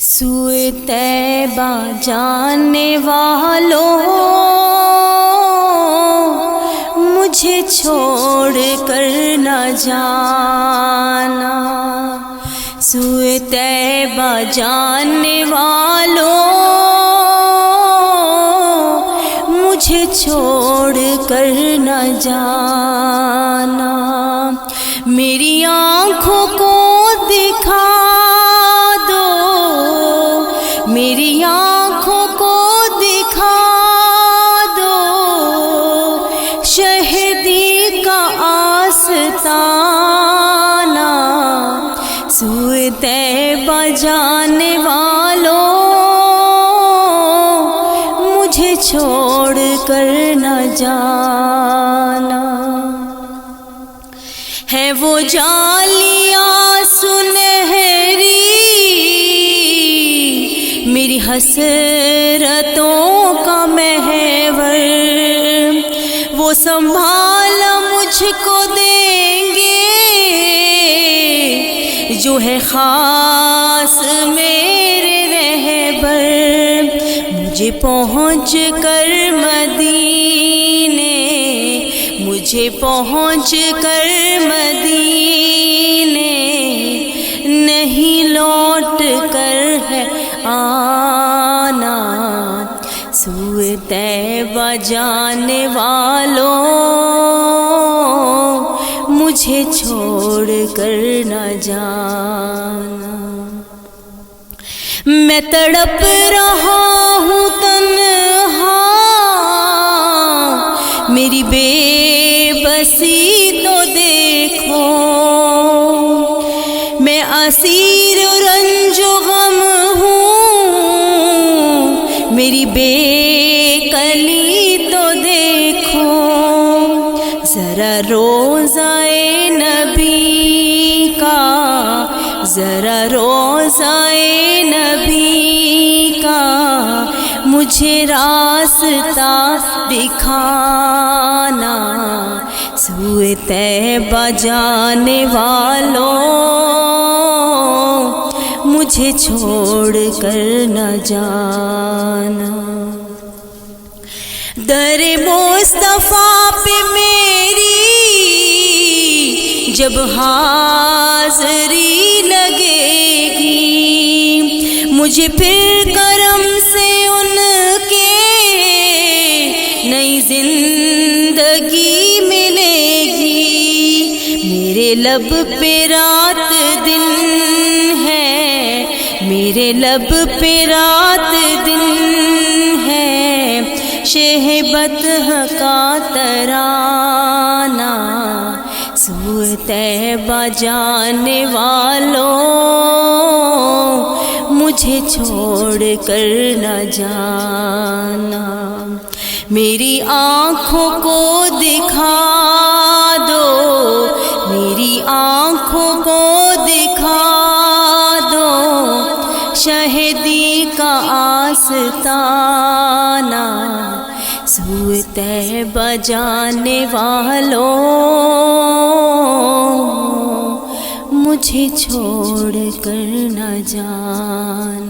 سوئے طیبہ جانے والوں مجھے چھوڑ کر نہ جانا، سوئے طیبہ جانے والوں مجھے چھوڑ کر نہ جانا، میری آنکھوں کو دکھا دو، میری آنکھوں کو دکھا دو شہدی کا آستانہ، سوئے طیبہ جانے والوں مجھے چھوڑ کر نہ جانا، ہے وہ جالیاں سنہری میری حسرتوں کا محور، وہ سنبھالا مجھ کو دیں گے جو ہے خاص میرے رہبر، مجھے پہنچ کر مدینے، مجھے پہنچ کر مدینے نہیں لوٹ کر ہے آنا، سوئے طیبہ جانے والوں مجھے چھوڑ کر نہ جانا، میں تڑپ رہا ہوں تنہا، میری بے بسی تو دیکھو، میں اسیر رنج و غم ہوں، میری بے کلی تو دیکھو، ذرا روضۂ نبی کا، ذرا روضۂ نبی کا مجھے راستہ دکھانا، سوئے طیبہ جانے والوں مجھے چھوڑ کر نہ جانا، در مصطفیٰ پہ میری جب حاضری لگے گی، مجھے پھر کرم سے ان کے نئی زندگی ملے گی، میرے لب پہ رات دن ہے، میرے لب پہ رات دن ہے، شہبت کا ترانہ، سوئے طیبہ جانے والوں مجھے چھوڑ کر نہ جانا، میری آنکھوں کو دکھا دو، میری آنکھوں کو دکھا دو شہدی کا آستانہ، سوئے طیبہ جانے والوں مجھے چھوڑ کر نہ جانا۔